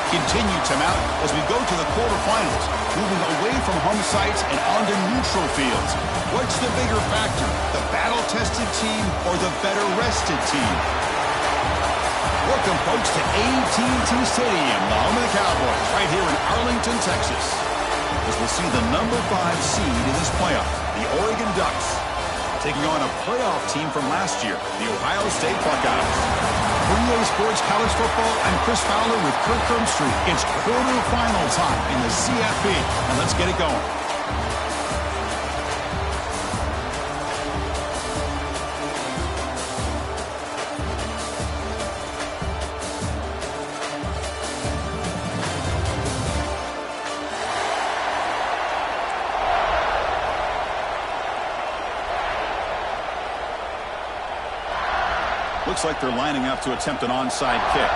Continue timeout as we go to the quarterfinals, moving away from home sites and onto neutral fields. What's the bigger factor, the battle-tested team or the better-rested team? Welcome, folks, to AT&T Stadium, the home of the Cowboys, right here in Arlington, Texas, as we'll see the number 5 seed in this playoff, the Oregon Ducks, taking on a playoff team from last year, the Ohio State Buckeyes. For EA Sports College Football, I'm Chris Fowler with Kirk Herbstreit. It's quarterfinal time in the CFP, and let's get it going. Looks like they're lining up to attempt an onside kick.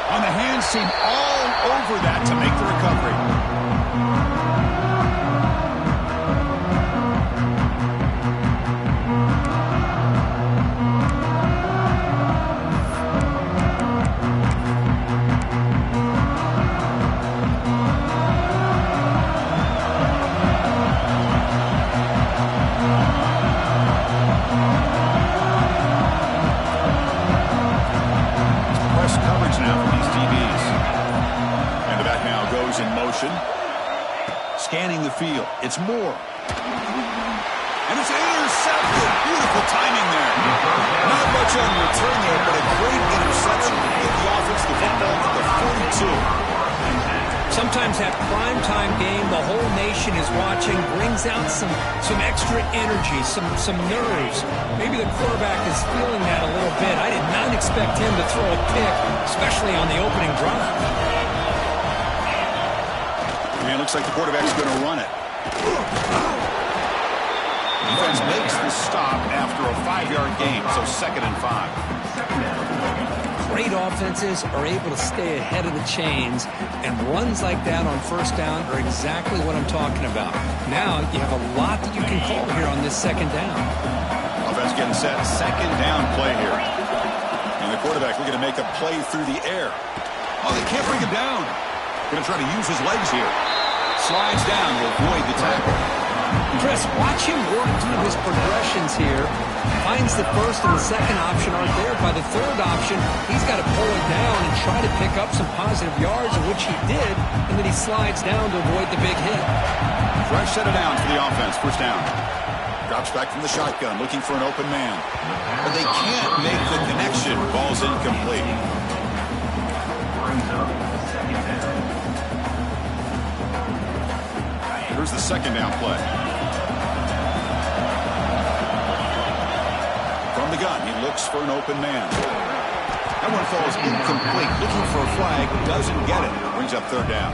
On the hands team all over that to make the recovery. Scanning the field. It's Moore. And it's intercepted. Beautiful timing there. Not much on return there, but a great interception to get the offense the football to the 42. Sometimes that primetime game, the whole nation is watching, brings out some extra energy, some nerves. Maybe the quarterback is feeling that a little bit. I did not expect him to throw a pick, especially on the opening drive. And it looks like the quarterback's going to run it. Defense makes the stop after a 5-yard gain, so 2nd and 5. Great offenses are able to stay ahead of the chains, and runs like that on first down are exactly what I'm talking about. Now you have a lot that you can call here on this 2nd down. Offense getting set, 2nd down play here. And the quarterback looking to make a play through the air. Oh, they can't bring him down. Going to try to use his legs here. Slides down to avoid the tackle. Chris, watch him work through his progressions here. Finds the first and the second option aren't there. By the third option, he's got to pull it down and try to pick up some positive yards, of which he did, and then he slides down to avoid the big hit. Fresh set of downs for the offense. First down. Drops back from the shotgun, looking for an open man. But they can't make the connection. Ball's incomplete. Here's the 2nd down play. From the gun, he looks for an open man. That one falls incomplete. Looking for a flag, doesn't get it. Brings up 3rd down.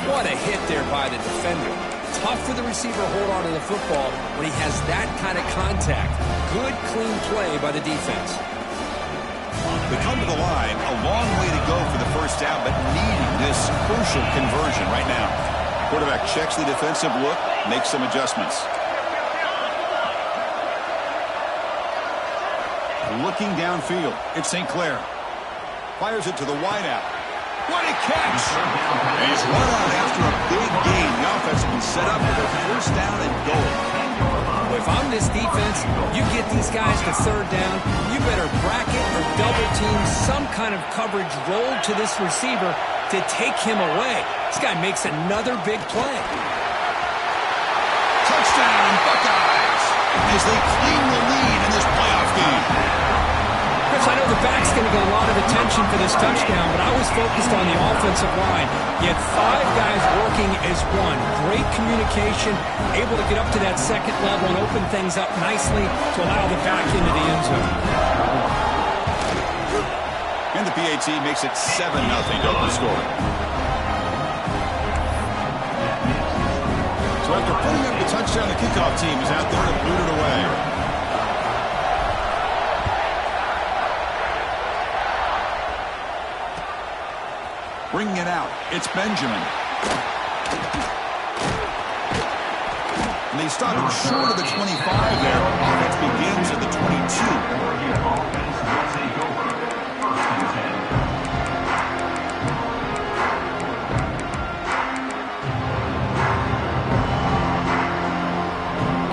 What a hit there by the defender. Tough for the receiver to hold on to the football when he has that kind of contact. Good, clean play by the defense. We come to the line, a long way to go for the first down, but needing this crucial conversion right now. Quarterback checks the defensive look, makes some adjustments. Looking downfield, it's St. Clair. Fires it to the wideout. What a catch! And he's run out after a big gain. The offense will be set up for their first down and goal. If I'm this defense, you get these guys to 3rd down, you better bracket or double team some kind of coverage rolled to this receiver to take him away. This guy makes another big play. Touchdown, Buckeyes, as they claim the lead in this playoff game. Chris, I know the back's going to get a lot of attention for this touchdown, but I was focused on the offensive line. You had 5 guys working as one. Great communication, able to get up to that 2nd level and open things up nicely to allow the back into the end zone. And the PAT makes it 7-0 to open the score. So after putting up the touchdown, the kickoff team is out there to boot it away. Bringing it out, it's Benjamin. And they stop it short of the 25 there. Offense begins at the 22.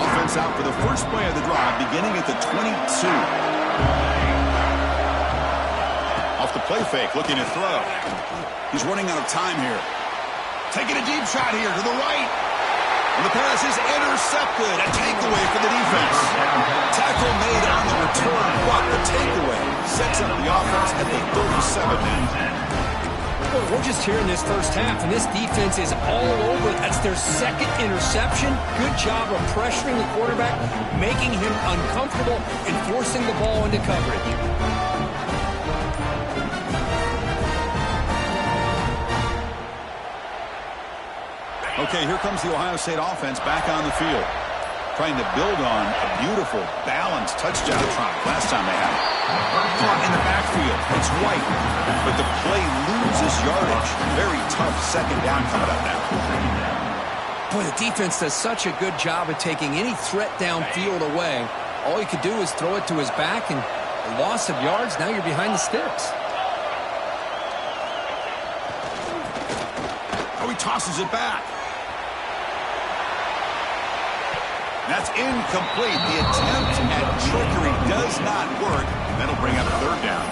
Offense out for the first play of the drive, beginning at the 22. Off the play fake, looking to throw. He's running out of time here. Taking a deep shot here to the right. And the pass is intercepted. A takeaway for the defense. Tackle made on the return, but the takeaway sets up the offense at the 37 now. Well, we're just here in this first half, and this defense is all over. That's their second interception. Good job of pressuring the quarterback, making him uncomfortable, and forcing the ball into coverage. Okay, here comes the Ohio State offense back on the field. Trying to build on a beautiful, balanced touchdown drive last time they had it. Caught in the backfield. It's White. But the play loses yardage. Very tough second down coming up now. Boy, the defense does such a good job of taking any threat downfield away. All you could do is throw it to his back, and a loss of yards, now you're behind the sticks. Oh, he tosses it back. That's incomplete. The attempt at trickery does not work. That'll bring up a third down.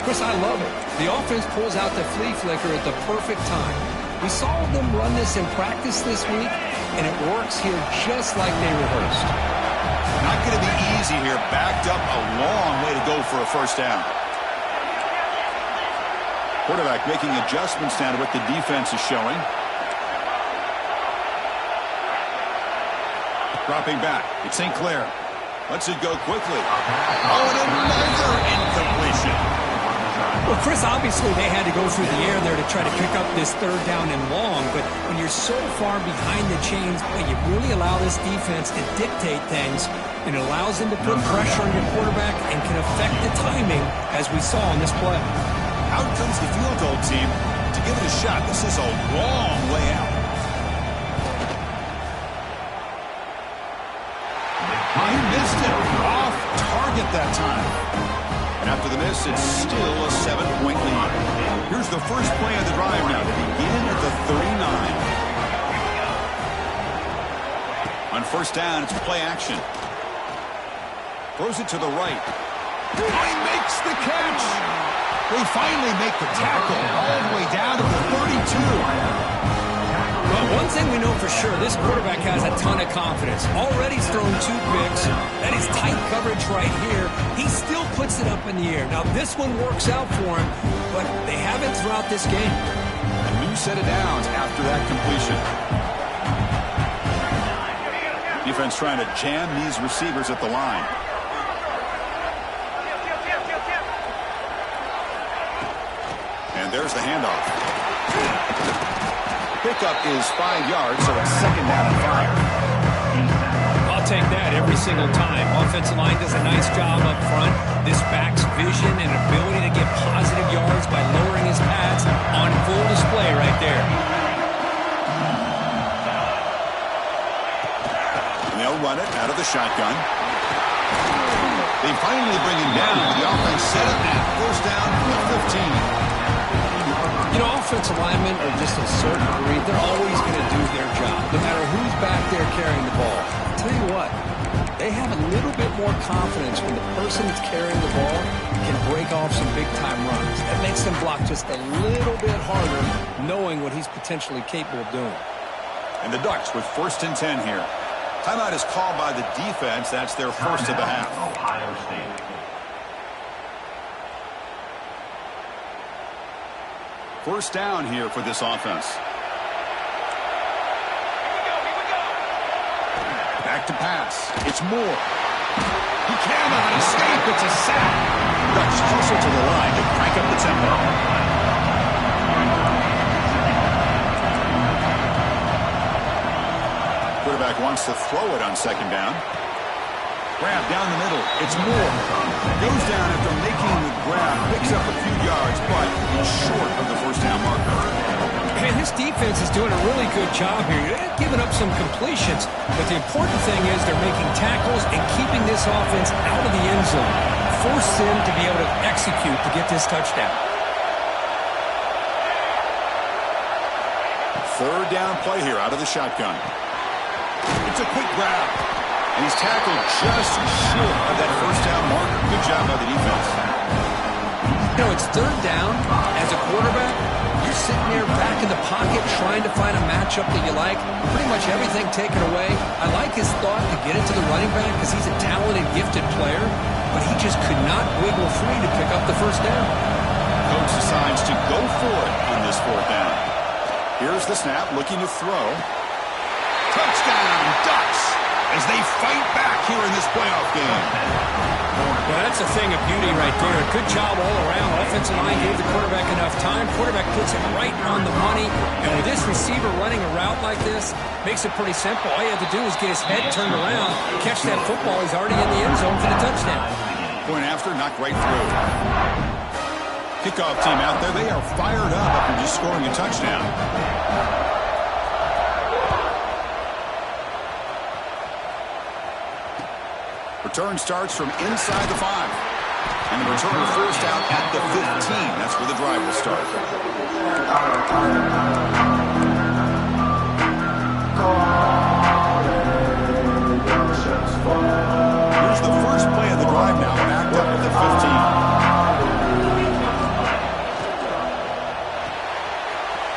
Chris, I love it. The offense pulls out the flea flicker at the perfect time. We saw them run this in practice this week, and it works here just like they rehearsed. Not going to be easy here. Backed up a long way to go for a first down. Quarterback making adjustments now to what the defense is showing. Dropping back. It's St. Clair. Lets it go quickly. Oh, and another incompletion. Well, Chris, obviously they had to go through the air there to try to pick up this third down and long, but when you're so far behind the chains, you really allow this defense to dictate things, and it allows them to put pressure on your quarterback and can affect the timing, as we saw on this play. Out comes the field goal team to give it a shot. This is a long way out. He missed it. Off target that time. And after the miss, it's still a 7-point lead. Here's the first play of the drive now to begin at the 39. On first down, it's play action. Throws it to the right. He makes the catch. They finally make the tackle all the way down to the 32. Well, one thing we know for sure, this quarterback has a ton of confidence. Already thrown 2 picks. That is tight coverage right here. He still puts it up in the air. Now, this one works out for him, but they haven't throughout this game. A new set of downs after that completion. Defense trying to jam these receivers at the line. And there's the handoff. Pickup is 5 yards, so it's second down and 5. I'll take that every single time. Offensive line does a nice job up front. This back's vision and ability to get positive yards by lowering his pads on full display right there. And they'll run it out of the shotgun. They finally bring him down. The offense set up at first down from the 15. You know, offensive linemen are just a certain breed. They're always going to do their job, no matter who's back there carrying the ball. I'll tell you what, they have a little bit more confidence when the person that's carrying the ball can break off some big-time runs. That makes them block just a little bit harder, knowing what he's potentially capable of doing. And the Ducks with first and 10 here. Timeout is called by the defense. That's their first of the half. Ohio State. First down here for this offense. Back to pass. It's Moore. He cannot escape. It's a sack. Ducks closer to the line to crank up the tempo. Quarterback wants to throw it on second down. Grab down the middle. It's Moore. Goes down after making the grab, picks up a few yards, but short of the first down marker. And this defense is doing a really good job here. They're giving up some completions, but the important thing is they're making tackles and keeping this offense out of the end zone. Force them to be able to execute to get this touchdown. Third down play here out of the shotgun. It's a quick grab. And he's tackled just short of that first down marker. Good job by the defense. You know, it's third down. As a quarterback, you're sitting there back in the pocket trying to find a matchup that you like. Pretty much everything taken away. I like his thought to get it to the running back because he's a talented, gifted player. But he just could not wiggle free to pick up the first down. Coach decides to go for it on this fourth down. Here's the snap, looking to throw. Touchdown, Ducks, as they fight back here in this playoff game. Well, that's a thing of beauty right there. Good job all around. Offensive line gave the quarterback enough time. Quarterback puts it right on the money. And with this receiver running a route like this, makes it pretty simple. All you have to do is get his head turned around, catch that football. He's already in the end zone for the touchdown. Point after, knocked right through. Kickoff team out there. They are fired up after just scoring a touchdown. Return starts from inside the 5. And the return forced out at the 15. That's where the drive will start. Here's the first play of the drive now, backed up at the 15.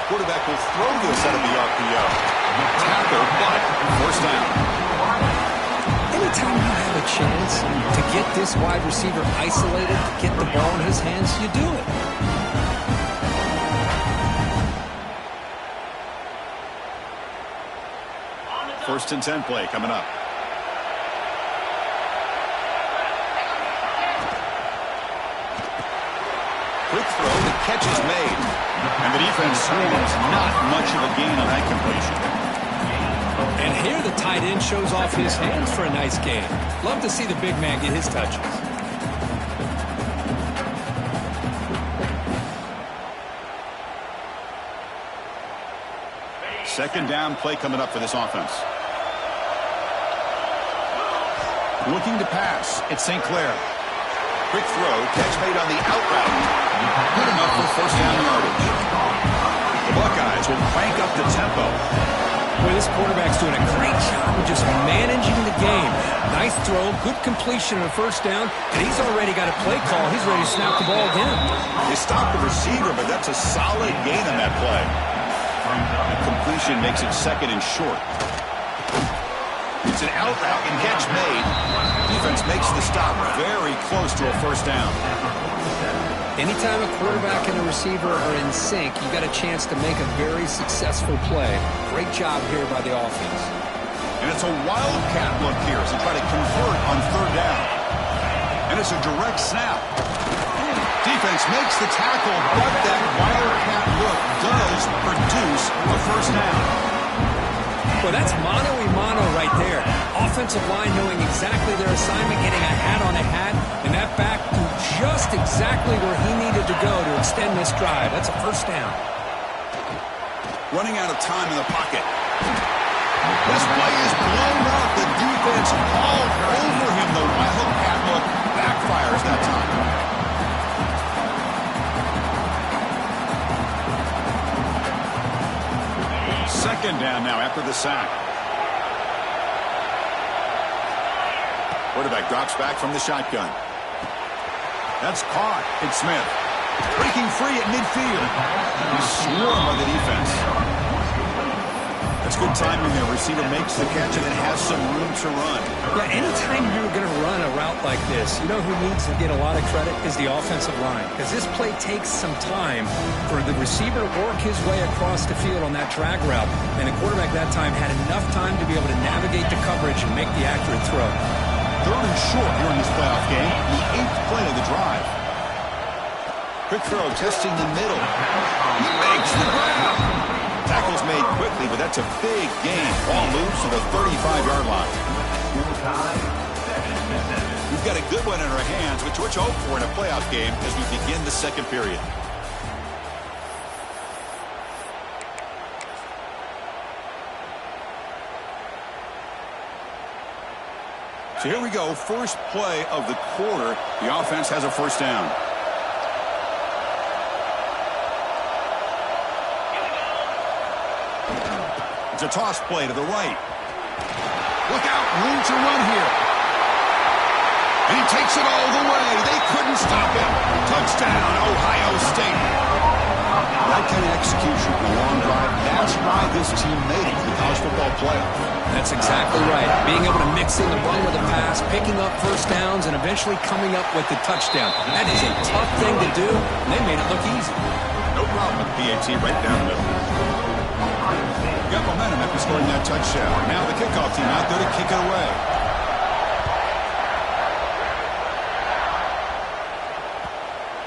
Quarterback will throw this out of the RPO. Tackle, but first down. Anytime you have a chance to get this wide receiver isolated, get the ball in his hands, you do it. First and 10 play coming up. Quick throw, the catch is made. And the defense swarms, not much of a gain on that completion. And here the tight end shows off his hands for a nice gain. Love to see the big man get his touches. Second down play coming up for this offense. Looking to pass, it's St. Clair. Quick throw, catch made on the out route. Good enough for first down yardage. The Buckeyes will crank up the tempo. Boy, this quarterback's doing a great job of just managing the game. Nice throw, good completion on a first down, and he's already got a play call. He's ready to snap the ball again. They stopped the receiver, but that's a solid gain on that play. The completion makes it second and short. It's an out route and catch made. Defense makes the stop very close to a first down. Anytime a quarterback and a receiver are in sync, you got a chance to make a very successful play. Great job here by the offense. And it's a wildcat look here as they try to convert on third down. And it's a direct snap. Defense makes the tackle, but that wildcat look does produce a first down. Well, that's mano-a-mano right there. Offensive line knowing exactly their assignment, getting a hat on a hat, and that back to just exactly where he needed to go to extend this drive. That's a first down. Running out of time in the pocket. This play is blown up. The defense all over him. The wildcat look backfires that time. Second down now after the sack. Quarterback drops back from the shotgun. That's caught. It's Smith. Breaking free at midfield. He's swarmed by the defense. That's good timing there. Receiver makes the catch and then has some room to run. Yeah, anytime you're going to run a route like this, you know who needs to get a lot of credit is the offensive line. Because this play takes some time for the receiver to work his way across the field on that drag route. And the quarterback that time had enough time to be able to navigate the coverage and make the accurate throw. Third and short here in this playoff game. The 8th play of the drive. Quick throw, testing the middle. He makes the grab. Tackle's made quickly, but that's a big gain. Ball moves to the 35-yard line. We've got a good one in our hands, which we're hope for in a playoff game as we begin the second period. So here we go, first play of the quarter. The offense has a first down. It's a toss play to the right. Look out, room to run here. And he takes it all the way. They couldn't stop him. Touchdown, Ohio State. That kind of execution in a long drive, that's why this team made it to the college football playoff. That's exactly right. Being able to mix in the run with a pass, picking up first downs, and eventually coming up with the touchdown. That is a tough thing to do, and they made it look easy. No problem with PAT right down the middle. Got momentum after scoring that touchdown. Now the kickoff team out there to kick it away.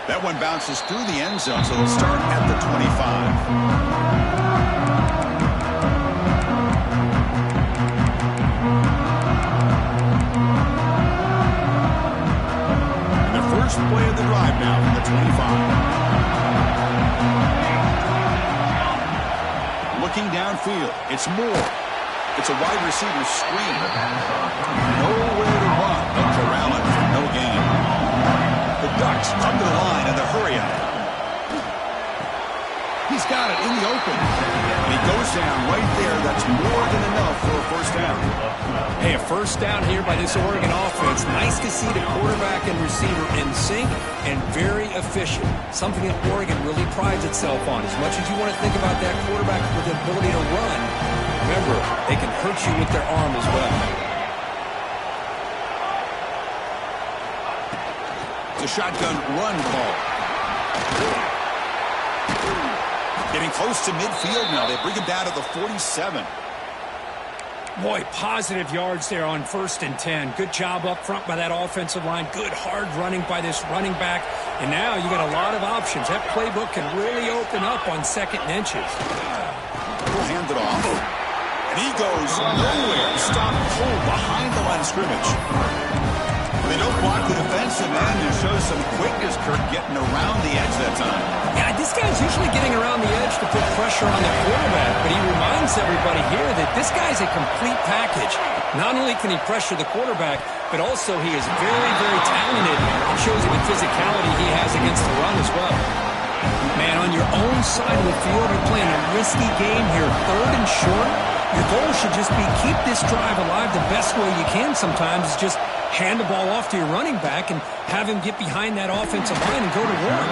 That one bounces through the end zone, so they'll start at the 25. And the first play of the drive now from the 25. Looking downfield, it's Moore. It's a wide receiver screen. Nowhere to run, but corralling for no gain. The Ducks come to the line in the hurry up. He's got it in the open. And he goes down right there. That's more than enough for a first down. Hey, a first down here by this Oregon offense. Nice to see the quarterback and receiver in sync and very efficient. Something that Oregon really prides itself on. As much as you want to think about that quarterback with the ability to run, remember, they can hurt you with their arm as well. It's a shotgun run call. Getting close to midfield now. They bring him down to the 47. Boy, positive yards there on 1st and 10. Good job up front by that offensive line. Good hard running by this running back. And now you got a lot of options. That playbook can really open up on 2nd and inches. We'll hand it off. And he goes nowhere. Stop cold behind the line of scrimmage. They don't block the defensive end and show some quickness, Kirk, getting around the edge that time. Yeah, this guy's usually getting around the edge to put pressure on the quarterback, but he reminds everybody here that this guy's a complete package. Not only can he pressure the quarterback, but also he is very, very talented. It shows you the physicality he has against the run as well. Man, on your own side of the field, you're playing a risky game here, 3rd and short. Your goal should just be keep this drive alive the best way you can sometimes is just hand the ball off to your running back and have him get behind that offensive line and go to work.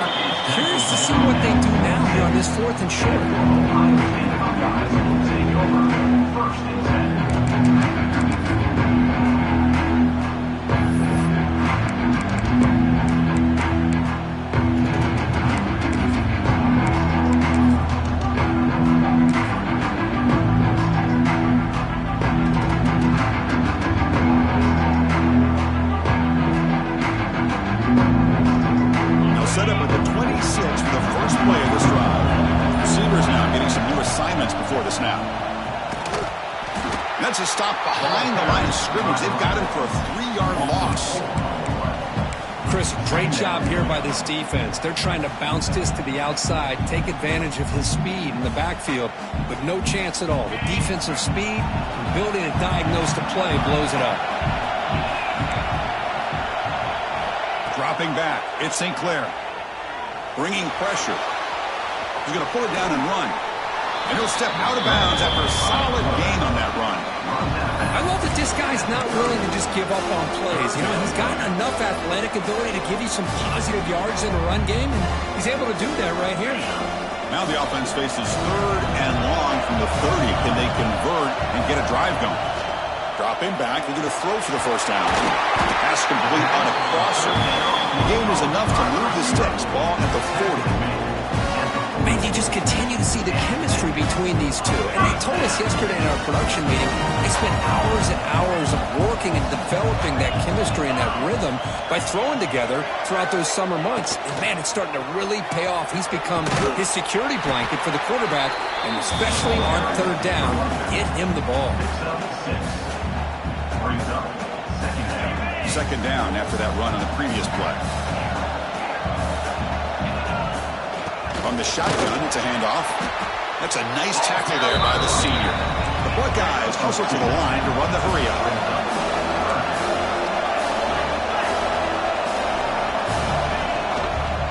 Curious to see what they do now here on this 4th and short. Set up at the 26 for the first play of this drive. Receivers now getting some new assignments before the snap. That's a stop behind the line of scrimmage. They've got him for a 3-yard loss. Chris, great job here by this defense. They're trying to bounce this to the outside, take advantage of his speed in the backfield, but no chance at all. The defensive speed, ability to diagnose the play, blows it up. Dropping back, it's St. Clair. Bringing pressure. He's going to pull it down and run. And he'll step out of bounds after a solid gain on that run. I love that this guy's not willing to just give up on plays. You know, he's got enough athletic ability to give you some positive yards in the run game, and he's able to do that right here. Now the offense faces 3rd and long from the 30. Can they convert and get a drive going? Dropping back, they're going to throw for the first down. Pass complete on a crosser. The game is enough to move the sticks. Ball at the 40. Man, you just continue to see the chemistry between these two. And they told us yesterday in our production meeting, they spent hours and hours of working and developing that chemistry and that rhythm by throwing together throughout those summer months. And man, it's starting to really pay off. He's become his security blanket for the quarterback, and especially on 3rd down, get him the ball. second down after that run on the previous play. From the shotgun, it's a handoff. That's a nice tackle there by the senior. The Buckeyes hustle to the line to run the hurry-up.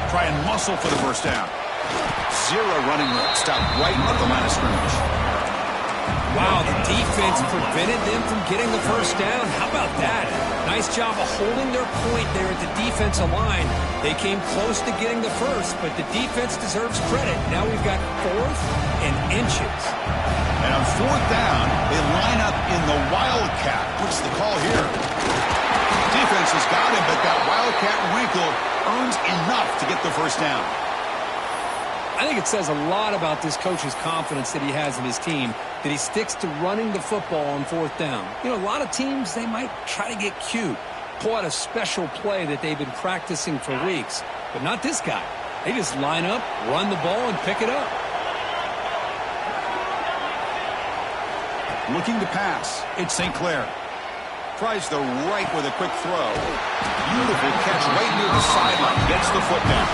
Try and muscle for the first down. Zero running room. Stop right at the line of scrimmage. Wow, the defense prevented them from getting the first down. How about that? Nice job of holding their point there at the defensive line. They came close to getting the first, but the defense deserves credit. Now we've got 4th and inches. And on 4th down, they line up in the Wildcat. What's the call here? Defense has got him, but that Wildcat wrinkle earns enough to get the first down. I think it says a lot about this coach's confidence that he has in his team, that he sticks to running the football on 4th down. You know, a lot of teams, they might try to get cute, pull out a special play that they've been practicing for weeks, but not this guy. They just line up, run the ball, and pick it up. Looking to pass, it's St. Clair. Tries the right with a quick throw. Beautiful catch right near the sideline. Gets the foot down.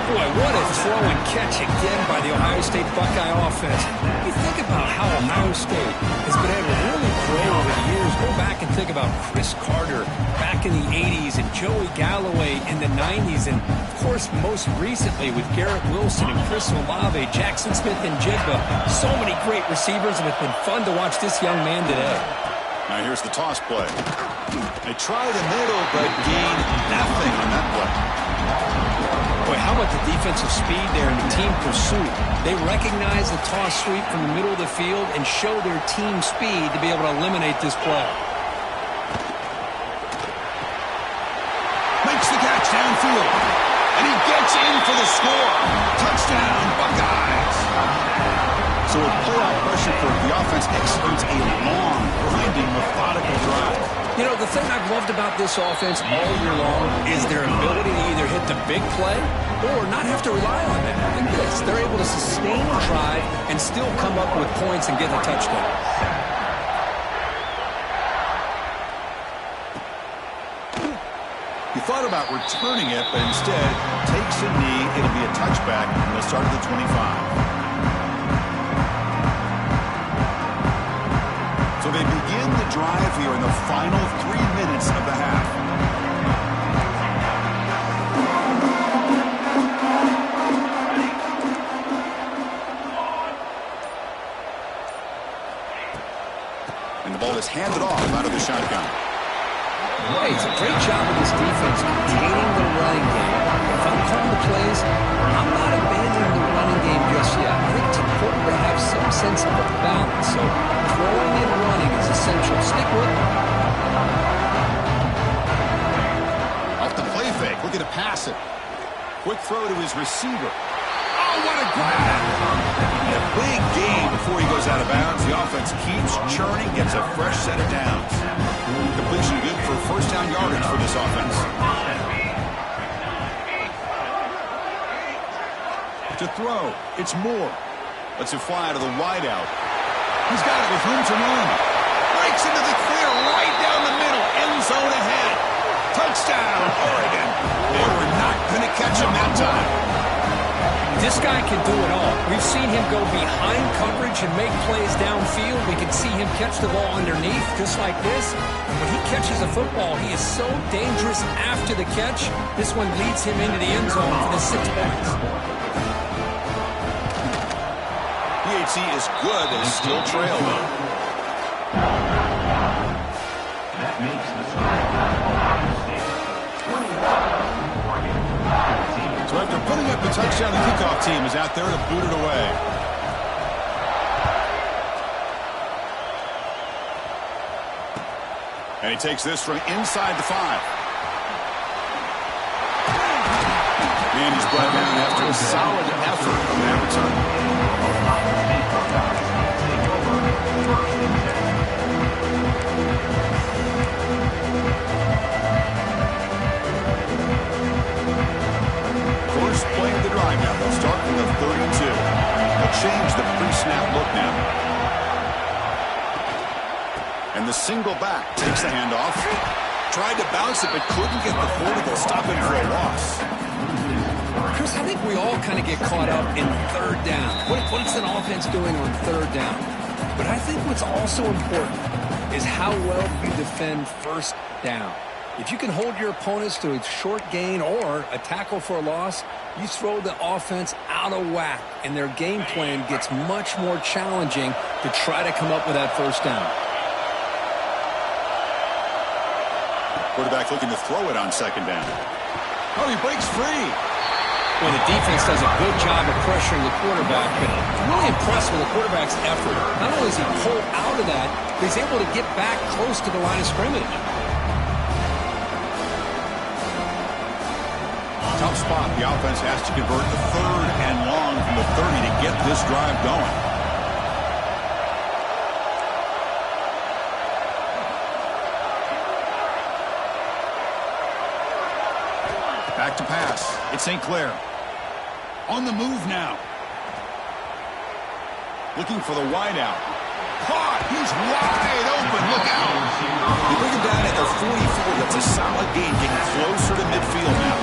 Boy, what a throw and catch again by the Ohio State Buckeye offense. You think about how Ohio State has been able to really grow over the years. Go back and think about Chris Carter back in the 80s and Joey Galloway in the 90s. And, of course, most recently with Garrett Wilson and Chris Olave, Jackson Smith and Jigba. So many great receivers, and it's been fun to watch this young man today. Now here's the toss play. They try the middle, but gain nothing on that play. Boy, how about the defensive speed there and the team pursuit? They recognize the toss sweep from the middle of the field and show their team speed to be able to eliminate this play. Makes the catch downfield. And he gets in for the score. Touchdown, Buckeyes. So with playoff pressure for the offense executes a long, grinding, methodical drive. You know, the thing I've loved about this offense all year long is their ability to either hit the big play or not have to rely on that. Like this, they're able to sustain a drive and still come up with points and get a touchdown. He thought about returning it, but instead takes a knee. It'll be a touchback, and they'll start at the 25. So they begin the drive here in the final 3 minutes of the half. And the ball is handed off out of the shotgun. Hey, it's a great job of this defense containing the running game. If I'm calling the plays, I'm not abandoning the running game just yet. I think it's important to have some sense of balance. So throwing and running is essential. Stick with it. Off the play fake, looking to pass it. Quick throw to his receiver. Oh, what a grab! And a big gain before he goes out of bounds. The offense keeps churning, gets a fresh set of downs. Completion good for first down yardage for this offense. To throw, it's Moore. Lets it fly out of the wideout. He's got it with room to run. Breaks into the clear right down the middle. End zone ahead. Touchdown, Oregon. They were not going to catch him that time. This guy can do it all. We've seen him go behind coverage and make plays downfield. We can see him catch the ball underneath, just like this. When he catches a football, he is so dangerous after the catch. This one leads him into the end zone for the 6 points. PHC is good and still trail, though. That makes the score. So after putting up the touchdown, the kickoff team is out there to boot it away. And he takes this from inside the 5. And he's brought down after a solid effort on that return. First play of the drive now. They'll start from the 32. They'll change the pre-snap look now. And the single back takes the handoff. Tried to bounce it, but couldn't get the vertical, stopping for a loss. Chris, I think we all kind of get caught up in third down. What's an offense doing on third down? But I think what's also important is how well you defend first down. If you can hold your opponents to a short gain or a tackle for a loss, you throw the offense out of whack, and their game plan gets much more challenging to try to come up with that first down. Quarterback looking to throw it on second down. Oh, he breaks free. Well, the defense does a good job of pressuring the quarterback, but I'm really impressed with the quarterback's effort. Not only does he pull out of that, but he's able to get back close to the line of scrimmage. Tough spot. The offense has to convert the third and long from the 30 to get this drive going. Back to pass. It's St. Clair. On the move now. Looking for the wideout. Caught! He's wide open. Look out! They bring him down at the 44. That's a solid gain, getting closer to midfield now.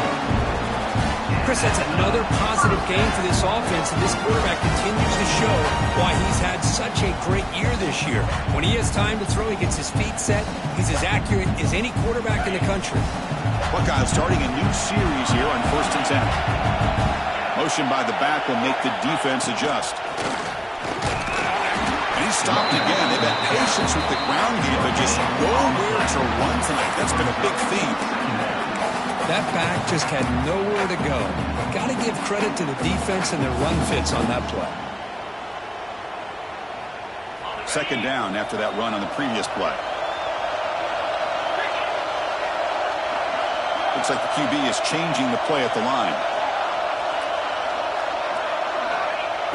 Chris, that's another positive game for this offense, and this quarterback continues to show why he's had such a great year this year. When he has time to throw, he gets his feet set. He's as accurate as any quarterback in the country. Buckeyes starting a new series here on 1st and 10. Motion by the back will make the defense adjust. And he stopped again. They've had patience with the ground game, but just nowhere to run tonight. That's been a big theme. That back just had nowhere to go. Got to give credit to the defense and their run fits on that play. Second down after that run on the previous play. Looks like the QB is changing the play at the line.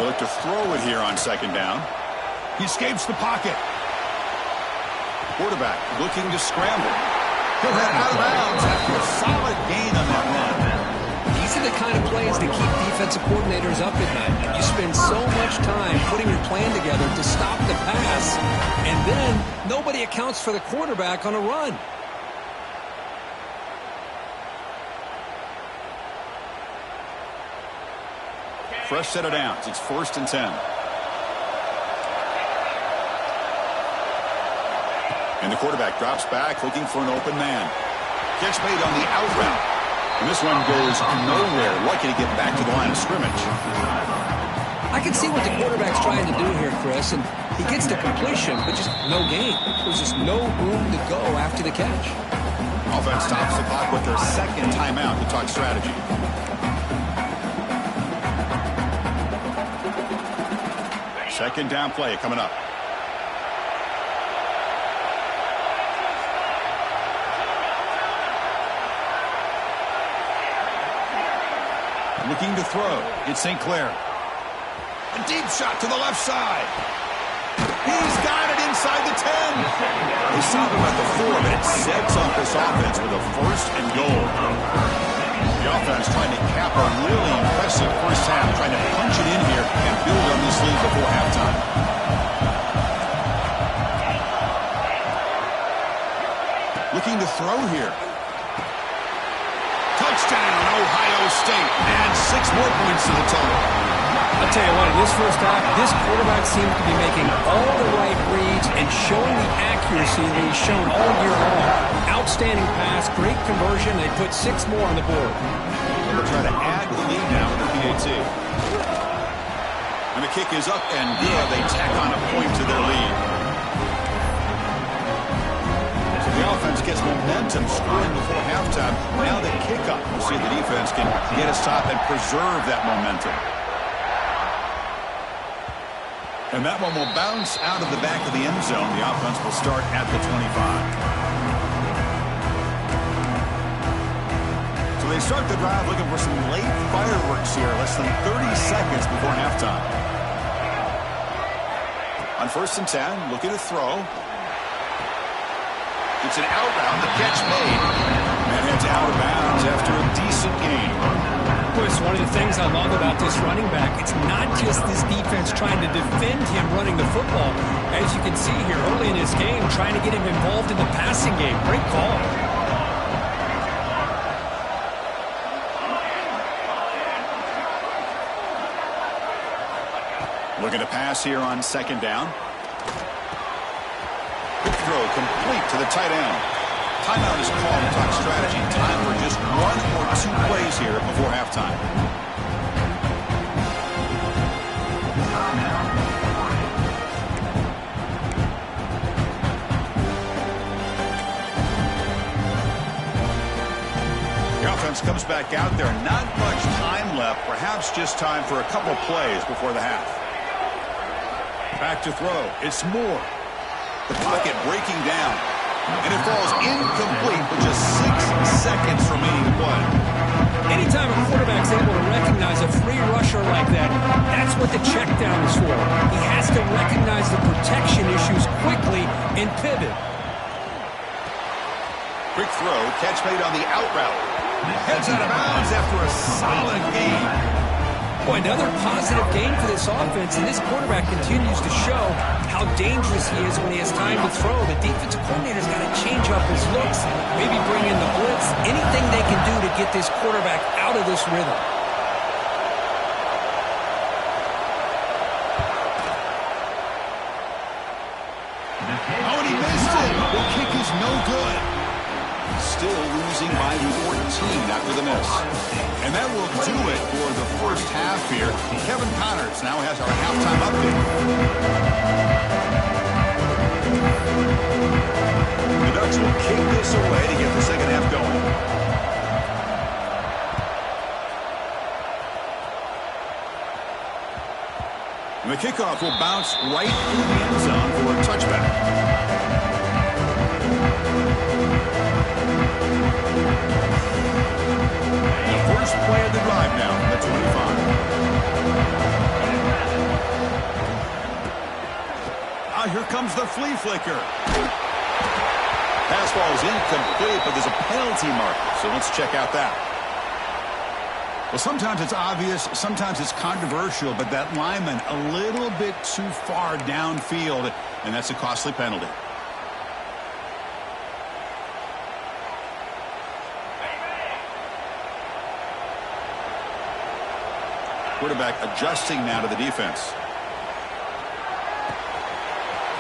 They'll look to throw it here on second down. He escapes the pocket. Quarterback looking to scramble. He'll head out of bounds after a solid gain on that run. These are the kind of plays that keep defensive coordinators up at night. You spend so much time putting your plan together to stop the pass, and then nobody accounts for the quarterback on a run. Fresh set of downs. It's 1st and 10. And the quarterback drops back, looking for an open man. Catch made on the out route. And this one goes nowhere. Lucky to get back to the line of scrimmage. I can see what the quarterback's trying to do here, Chris, and he gets the completion, but just no gain. There's just no room to go after the catch. Offense stops the clock with their second timeout to talk strategy. Second down play coming up. Looking to throw. It's St. Clair. A deep shot to the left side. He's got it inside the 10. They stop him at the 4, but it sets up this offense with a 1st and goal. The offense trying to cap a really impressive first half, trying to punch it in here and build on this lead before halftime. Looking to throw here. Touchdown, Ohio State. And 6 more points to the total. I'll tell you what, in this first half, this quarterback seems to be making all the right reads and showing the accuracy that he's shown all year long. Outstanding pass, great conversion. They put 6 more on the board. They'll try to add the lead now with the PAT. And the kick is up and good. They tack on a point to their lead. So the offense gets momentum scoring before halftime. Now the kick up. We'll see if the defense can get a stop and preserve that momentum. And that one will bounce out of the back of the end zone. The offense will start at the 25. So they start the drive looking for some late fireworks here. Less than 30 seconds before halftime. On 1st and 10, looking to throw. It's an out route. The catch made. And it's out of bounds after a decent gain. Chris, one of the things I love about this running back, it's not just this defense trying to defend him running the football. As you can see here early in his game, trying to get him involved in the passing game. Great call. Looking to pass here on second down. Quick throw complete to the tight end. Timeout is called to talk strategy. Time for just 1 or 2 plays here before halftime. The offense comes back out there. Not much time left. Perhaps just time for a couple plays before the half. Back to throw. It's Moore. The pocket breaking down. And it falls incomplete with just 6 seconds remaining to play. Anytime a quarterback's able to recognize a free rusher like that, that's what the check down is for. He has to recognize the protection issues quickly and pivot. Quick throw, catch made on the out route. Heads out of bounds after a solid game. Boy, another positive game for this offense, and this quarterback continues to show how dangerous he is when he has time to throw. The defensive coordinator's got to change up his looks, maybe bring in the blitz, anything they can do to get this quarterback out of this rhythm. Oh, and he missed it. The kick is no good. Still losing by 14 after the miss. And that will do it for the first half here. Kevin Connors now has our halftime update. The Ducks will kick this away to get the second half going. And the kickoff will bounce right through the end zone for a touchback. First play of the drive now from the 25. Here comes the flea flicker. Pass ball is incomplete, but there's a penalty marker, so let's check out that. Well, sometimes it's obvious, sometimes it's controversial, but that lineman a little bit too far downfield, and that's a costly penalty. Quarterback adjusting now to the defense.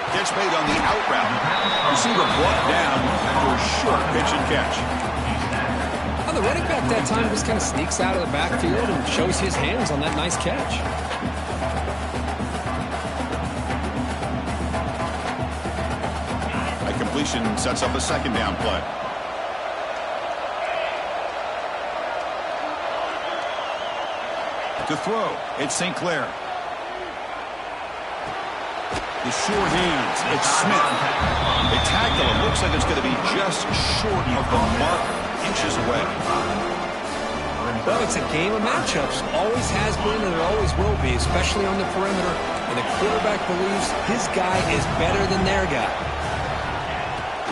Catch made on the out route. Receiver brought down after a short pitch and catch. Well, the running back that time just kind of sneaks out of the backfield and shows his hands on that nice catch. A completion sets up a second down play. To throw, it's St. Clair. The short hands, it's Smith. They tackle him. Looks like it's going to be just short of the mark, inches away. Well, it's a game of matchups. Always has been and it always will be, especially on the perimeter. And the quarterback believes his guy is better than their guy.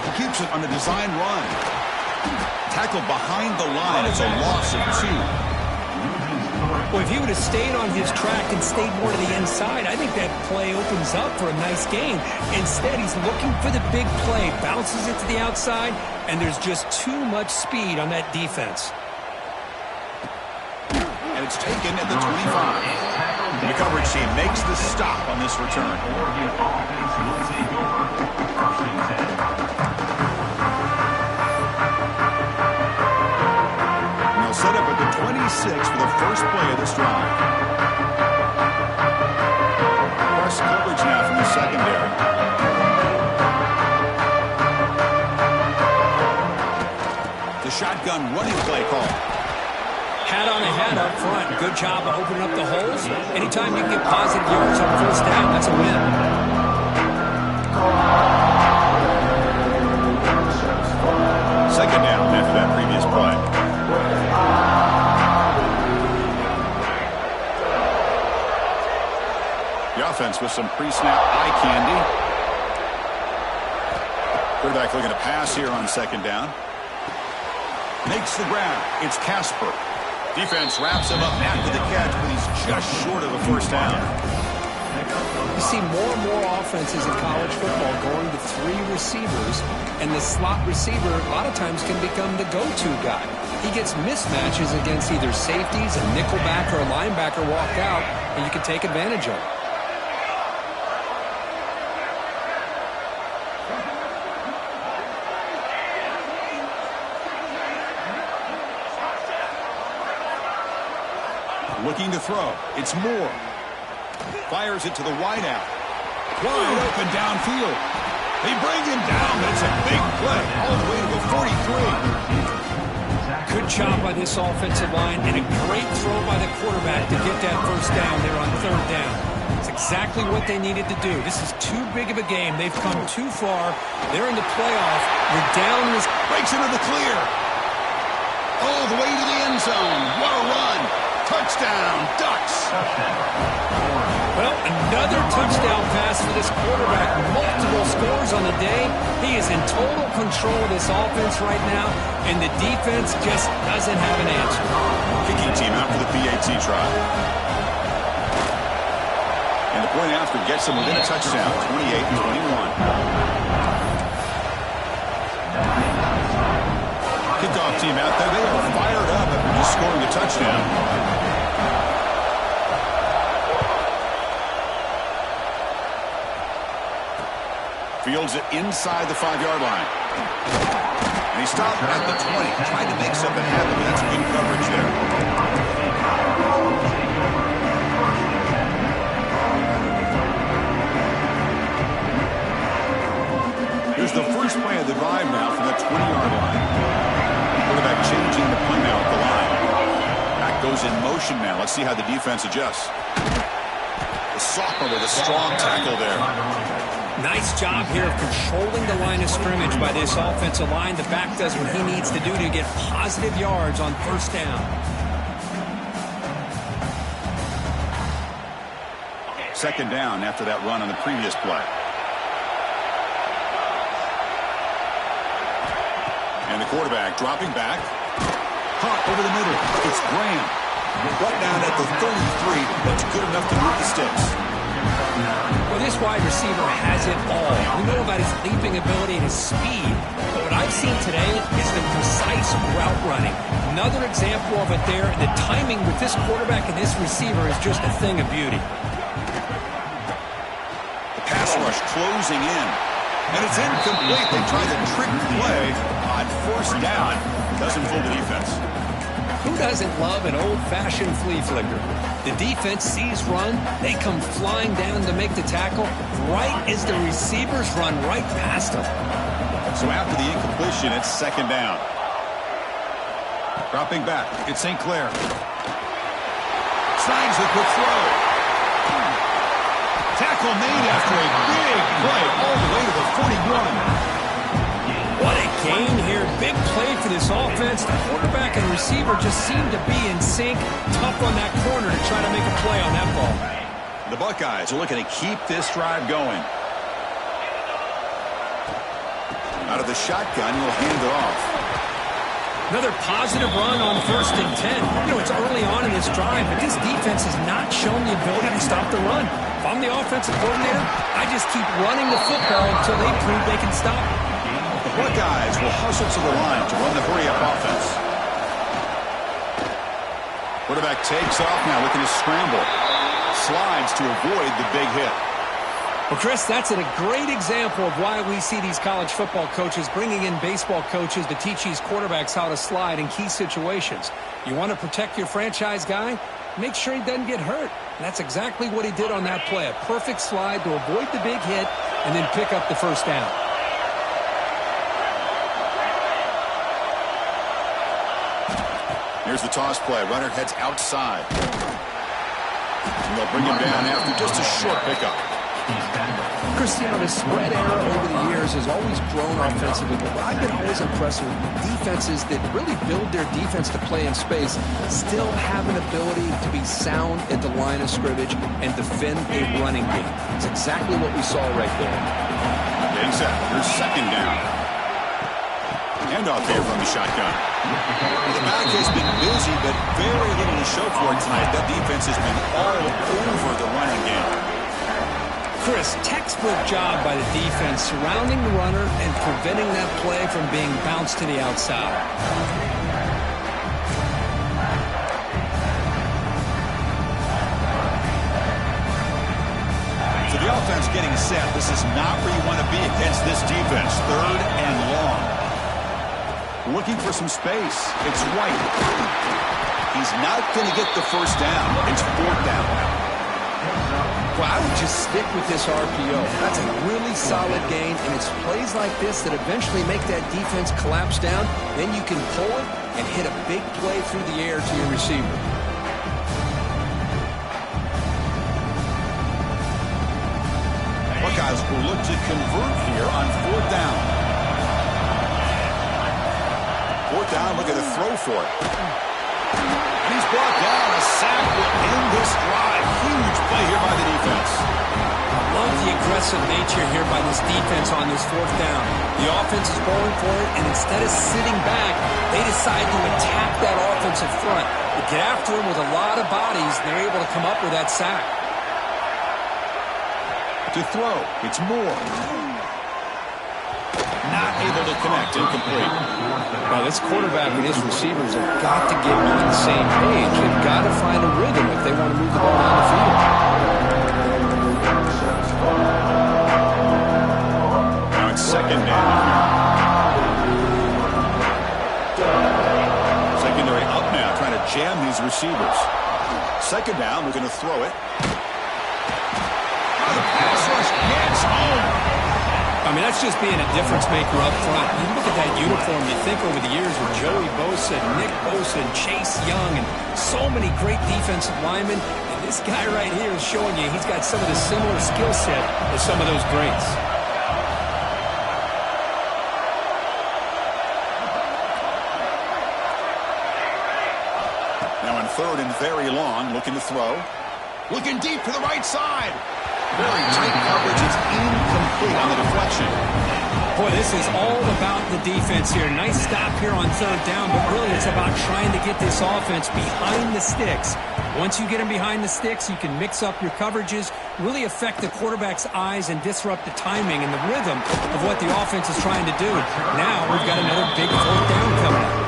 He keeps it on the design run. Tackled behind the line. It's a loss of 2. Well, if he would have stayed on his track and stayed more to the inside, I think that play opens up for a nice game. Instead, he's looking for the big play, bounces it to the outside, and there's just too much speed on that defense. And it's taken at the 25. The coverage team makes the stop on this return. Set up at the 26 for the first play of this drive. Press coverage now from the secondary. The shotgun running play call. Hat on a hat up front. Good job of opening up the holes. Anytime you can get positive yards on first down, that's a win. Second down after that previous play. The offense with some pre-snap eye candy. Quarterback looking to pass here on second down. Makes the grab. It's Casper. Defense wraps him up after the catch, but he's just short of a first down. You see more and more offenses in college football going to 3 receivers, and the slot receiver a lot of times can become the go-to guy. He gets mismatches against either safeties, a nickelback, or a linebacker walk out, and you can take advantage of it. Looking to throw. It's Moore. Fires it to the wideout. Wide open downfield. They bring him down, but it's a big play all the way to the 43. Good job by this offensive line and a great throw by the quarterback to get that first down there on third down. It's exactly what they needed to do. This is too big of a game. They've come too far. They're in the playoff. You're down this. Breaks into the clear. All the way to the end zone. What a run. Touchdown, Ducks. Well, another touchdown pass for this quarterback. Multiple scores on the day. He is in total control of this offense right now, and the defense just doesn't have an answer. Kicking team out for the PAT try. And the point after gets them within a touchdown, 28-21. Kickoff team out there. They are fired up after just scoring a touchdown. Fields it inside the 5-yard line. And he stopped at the 20. Tried to make something happen, but that's good coverage there. Here's the first play of the drive now from the 20-yard line. Quarterback changing the play now at the line. Back goes in motion now. Let's see how the defense adjusts. The sophomore with a strong tackle there. Nice job here of controlling the line of scrimmage by this offensive line. The back does what he needs to do to get positive yards on first down. Second down after that run on the previous play. And the quarterback dropping back. Caught over the middle. It's Graham. Right down at the 33. That's good enough to move the sticks. Well, this wide receiver has it all. We know about his leaping ability and his speed, but what I've seen today is the precise route running. Another example of it there, and the timing with this quarterback and this receiver is just a thing of beauty. The pass rush closing in, and it's incomplete. They try the trick play on first down. Doesn't fool the defense. Who doesn't love an old-fashioned flea flicker? The defense sees run. They come flying down to make the tackle right as the receivers run right past them. So after the incompletion, it's second down. Dropping back, it's St. Clair. Slides the quick throw. Tackle made after a big play all the way to the 41. What a gain here. Big play for this offense. The quarterback and receiver just seem to be in sync. Tough on that corner to try to make a play on that ball. The Buckeyes are looking to keep this drive going. Out of the shotgun, he'll hand it off. Another positive run on 1st and 10. You know, it's early on in this drive, but this defense has not shown the ability to stop the run. If I'm the offensive coordinator, I just keep running the football until they prove they can stop it. The Buckeyes will hustle to the line to run the hurry-up offense. Quarterback takes off now, looking to scramble. Slides to avoid the big hit. Well, Chris, that's a great example of why we see these college football coaches bringing in baseball coaches to teach these quarterbacks how to slide in key situations. You want to protect your franchise guy? Make sure he doesn't get hurt. And that's exactly what he did on that play. A perfect slide to avoid the big hit and then pick up the first down. Here's the toss play. Runner heads outside. And they'll bring him down after just a short pickup. Cristiano, the spread era over the years has always grown offensively, but I've been always impressed with defenses that really build their defense to play in space, still have an ability to be sound at the line of scrimmage and defend a running game. It's exactly what we saw right there. Getting set. Here's second down. Handoff here from the shotgun. The back has been busy, but very little to show for it tonight. That defense has been all over the running game. Chris, textbook job by the defense surrounding the runner and preventing that play from being bounced to the outside. So the offense getting set. This is not where you want to be against this defense. Third and long. Looking for some space. It's White. He's not going to get the first down. It's fourth down. Well, I would just stick with this RPO. That's a really solid gain, and it's plays like this that eventually make that defense collapse down. Then you can pull it and hit a big play through the air to your receiver. Buckeyes will look to convert here on fourth down. Fourth down, look at the throw for it. And he's brought down. A sack will end this drive. Huge play here by the defense. I love the aggressive nature here by this defense on this fourth down. The offense is going for it, and instead of sitting back, they decide to attack that offensive front. They get after him with a lot of bodies, and they're able to come up with that sack. To throw, it's Moore. Not able to connect, incomplete. Now, this quarterback and his receivers have got to get on the same page. They've got to find a rhythm if they want to move the ball down the field. Now it's second down. Secondary up now, trying to jam these receivers. Second down, we're going to throw it. The pass rush gets home. I mean, that's just being a difference maker up front. You look at that uniform, you think over the years with Joey Bosa, Nick Bosa, and Chase Young, and so many great defensive linemen. And this guy right here is showing you he's got some of the similar skill set as some of those greats. Now in third and very long, looking to throw. Looking deep to the right side. Very tight coverage. It's incomplete on the deflection. Boy, this is all about the defense here. Nice stop here on third down, but really it's about trying to get this offense behind the sticks. Once you get them behind the sticks, you can mix up your coverages, really affect the quarterback's eyes and disrupt the timing and the rhythm of what the offense is trying to do. Now we've got another big fourth down coming up.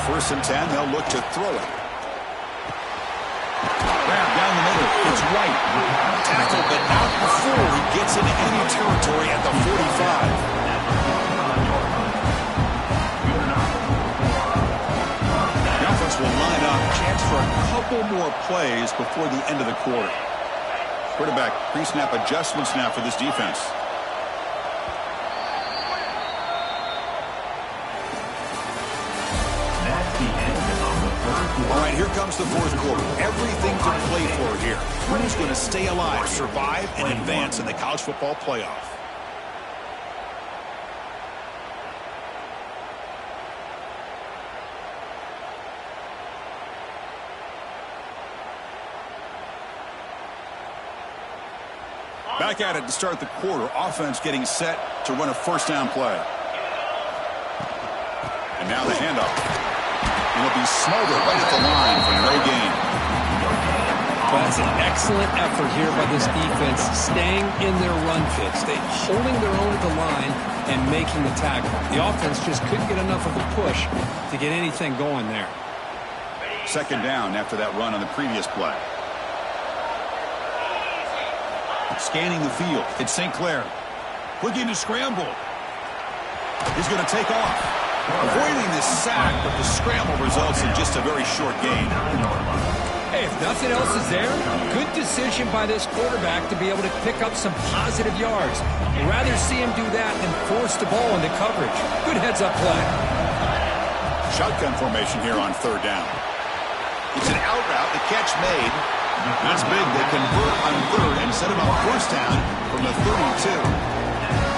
First and 10, they'll look to throw it. Grab down the middle. It's White. Tackled, but not before he gets into enemy territory at the 45. The offense will line up. Chance for a couple more plays before the end of the quarter. Quarterback pre-snap adjustments now for this defense. All right, here comes the fourth quarter. Everything to play for here. Who's going to stay alive, survive, and advance in the college football playoff? Back at it to start the quarter. Offense getting set to run a first down play. And now the handoff. It'll be smothered right at the line for no gain. Well, that's an excellent effort here by this defense, staying in their run fits. They're holding their own at the line and making the tackle. The offense just couldn't get enough of a push to get anything going there. Second down after that run on the previous play. Scanning the field. It's St. Clair. Looking to scramble. He's going to take off. Avoiding this sack, but the scramble results in just a very short gain. Hey, if nothing else is there, good decision by this quarterback to be able to pick up some positive yards. I'd rather see him do that than force the ball into coverage. Good heads-up play. Shotgun formation here on third down. It's an out route. The catch made. That's big. They convert on third and set him up first down from the 32.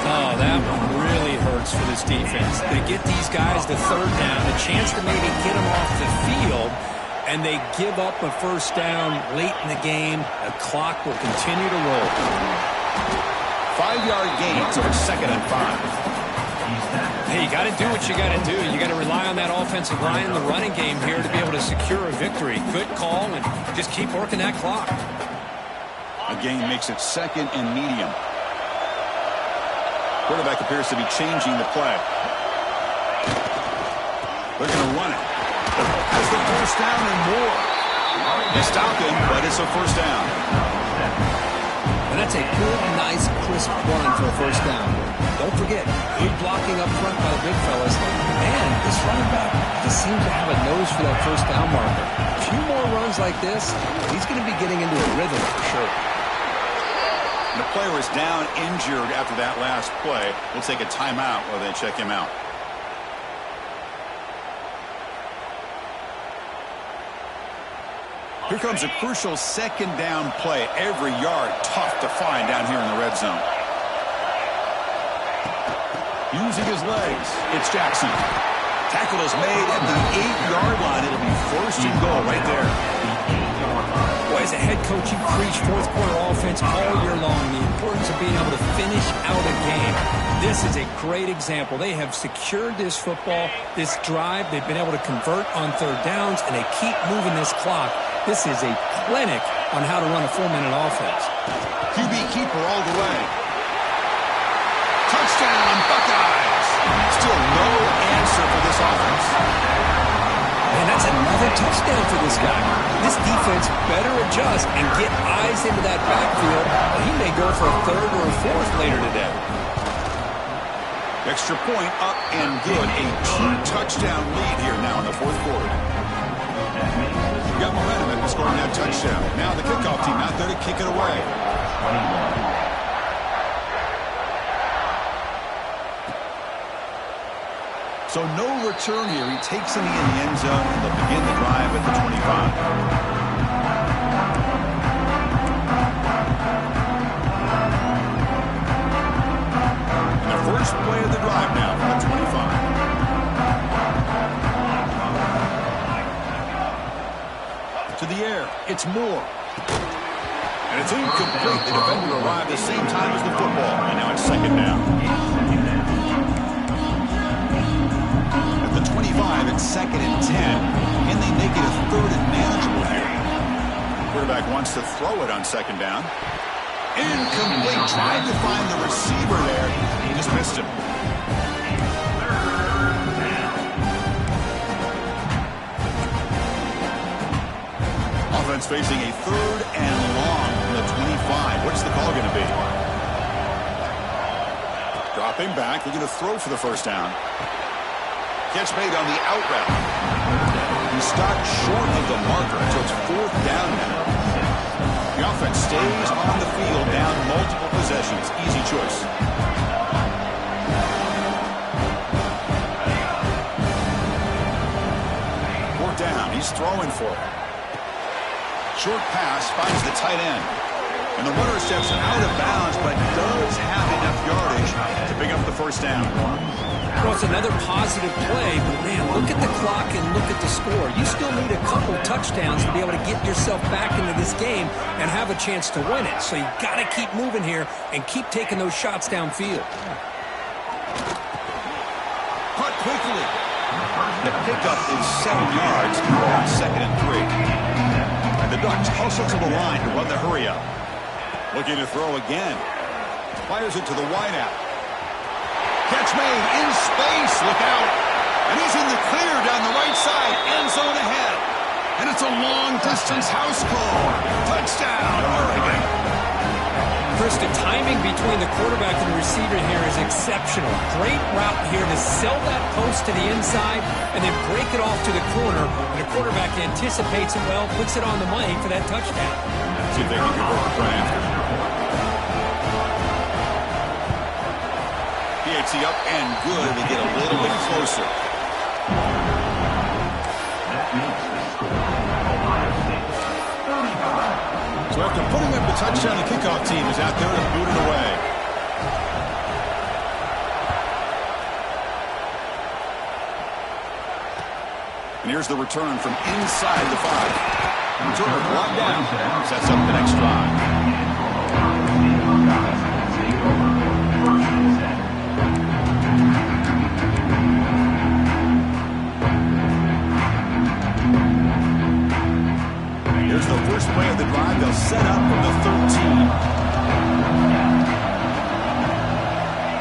Oh, that one really hurts for this defense. They get these guys to third down, a chance to maybe get them off the field, and they give up a first down late in the game. The clock will continue to roll. 5-yard gain, so it's second and 5. Hey, you got to do what you got to do. You got to rely on that offensive line, the running game here to be able to secure a victory. Good call, and just keep working that clock. A gain makes it second and medium. Quarterback appears to be changing the play. They're going to run it. Has the first down and more. They stopped him, but it's a first down. And that's a good, nice, crisp run for a first down. Don't forget, good blocking up front by the big fellas. And this running back just seems to have a nose for that first down marker. A few more runs like this, he's going to be getting into a rhythm for sure. And the player is down injured after that last play. We'll take a timeout while they check him out. Here comes a crucial second down play. Every yard tough to find down here in the red zone. Using his legs, it's Jackson. Tackle is made at the 8-yard line. It'll be first and goal right there. Boy, as a head coach, you preach fourth quarter offense all year long. The importance of being able to finish out a game. This is a great example. They have secured this football, this drive. They've been able to convert on third downs, and they keep moving this clock. This is a clinic on how to run a 4-minute offense. QB keeper all the way. Touchdown, Buckeyes. Still no answer for this offense. And that's another touchdown for this guy. This defense better adjust and get eyes into that backfield. He may go for a third or a fourth later today. Extra point up and good. A 2-touchdown lead here now in the fourth quarter. Got momentum after scoring that touchdown. Now the kickoff team out there to kick it away. So no return here. He takes it in the end zone, and they'll begin the drive at the 25. And the first play of the drive now from the 25. To the air, it's Moore. And it's incomplete. The defender arrived the same time as the football. And now it's second down. At the 25, it's second and 10. Can they make it a third and manageable here? Quarterback wants to throw it on second down. Incomplete. Tried to find the receiver there. He just missed him. Facing a third and long from the 25. What's the call going to be? Dropping back. They're going to throw for the first down. Catch made on the out route. He stopped short of the marker, so it's fourth down now. The offense stays on the field, down multiple possessions. Easy choice. Fourth down. He's throwing for it. Short pass finds the tight end. And the runner steps out of bounds, but does have enough yardage to pick up the first down. Well, it's another positive play, but man, look at the clock and look at the score. You still need a couple touchdowns to be able to get yourself back into this game and have a chance to win it. So you got to keep moving here and keep taking those shots downfield. Caught quickly. The pickup is 7 yards, second and 3. The Ducks hustle to the line to run the hurry up. Looking to throw again. Fires it to the wideout. Catch made in space. Look out. And he's in the clear down the right side. End zone ahead. And it's a long-distance house call. Touchdown, Oregon. Chris, the timing between the quarterback and the receiver here is exceptional. Great route here to sell that post to the inside and then break it off to the corner. And the quarterback anticipates it well, puts it on the money for that touchdown. See if they can convert the run after. PHC up and good. They get a little bit closer. So after putting up the touchdown, the kickoff team is out there to boot it away. And here's the return from inside the 5. Turner brought down. Sets up the next drive. Here's the first play of the drive. They'll set up from the 13.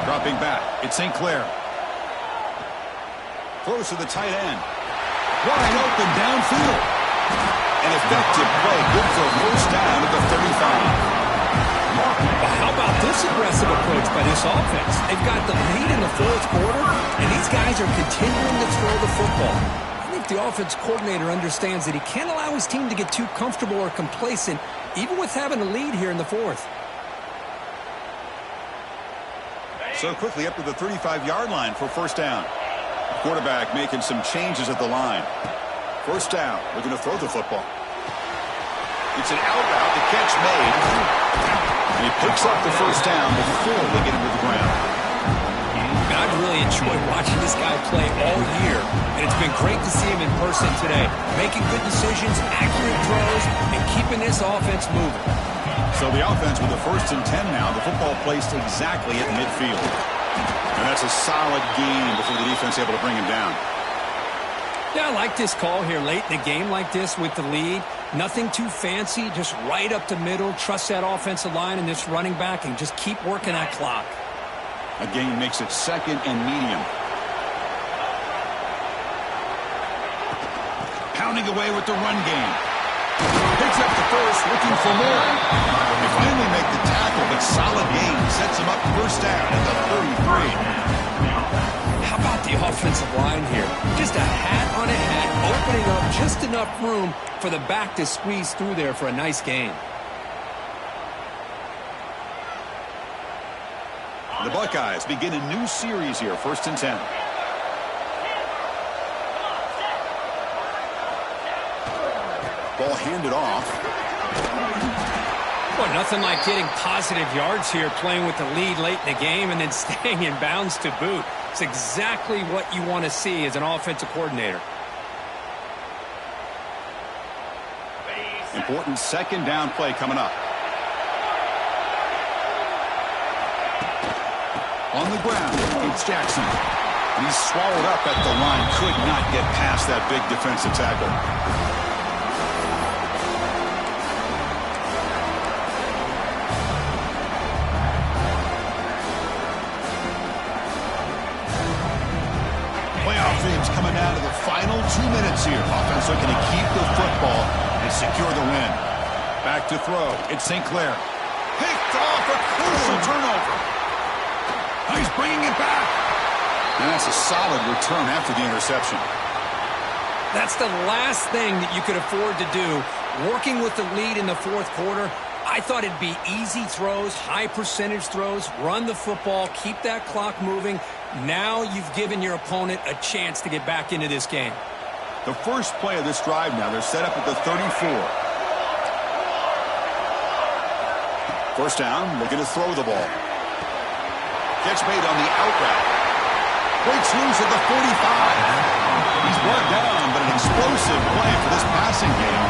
Dropping back. It's St. Clair. Throws to the tight end. Wide open downfield. An effective play. Good for a first down at the 35. Well, how about this aggressive approach by this offense? They've got the lead in the fourth quarter, and these guys are continuing to throw the football. I think the offense coordinator understands that he can't allow his team to get too comfortable or complacent, even with having a lead here in the fourth. So quickly up to the 35-yard line for first down. Quarterback making some changes at the line. First down, looking to throw the football. It's an out route, the catch made. And he picks up the first down before they get him to the ground. I've really enjoyed watching this guy play all year, and it's been great to see him in person today. Making good decisions, accurate throws, and keeping this offense moving. So the offense with the 1st and 10 now. The football placed exactly at midfield. And that's a solid gain before the defense able to bring him down. Yeah, I like this call here late in the game like this with the lead. Nothing too fancy, just right up the middle. Trust that offensive line and this running back and just keep working that clock. A gain makes it 2nd and medium. Pounding away with the run game. Picks up the first, looking for more. They finally make the tackle, but solid gain sets him up first down at the 33. How about the offensive line here? Just a hat on a hat, opening up just enough room for the back to squeeze through there for a nice gain. The Buckeyes begin a new series here, 1st and 10. Ball handed off. Well, nothing like getting positive yards here, playing with the lead late in the game and then staying in bounds to boot. It's exactly what you want to see as an offensive coordinator. Important 2nd down play coming up. On the ground, it's Jackson. And he's swallowed up at the line. Could not get past that big defensive tackle. Coming down to the final 2 minutes here. Offense looking to keep the football and secure the win. Back to throw. It's St. Clair. Picked off, a crucial turnover. He's bringing it back. And that's a solid return after the interception. That's the last thing that you could afford to do. Working with the lead in the fourth quarter, I thought it'd be easy throws, high percentage throws, run the football, keep that clock moving. Now you've given your opponent a chance to get back into this game. The first play of this drive now, they're set up at the 34. First down, looking to throw the ball. Catch made on the out route. Breaks loose at the 45. He's brought down, but an explosive play for this passing game.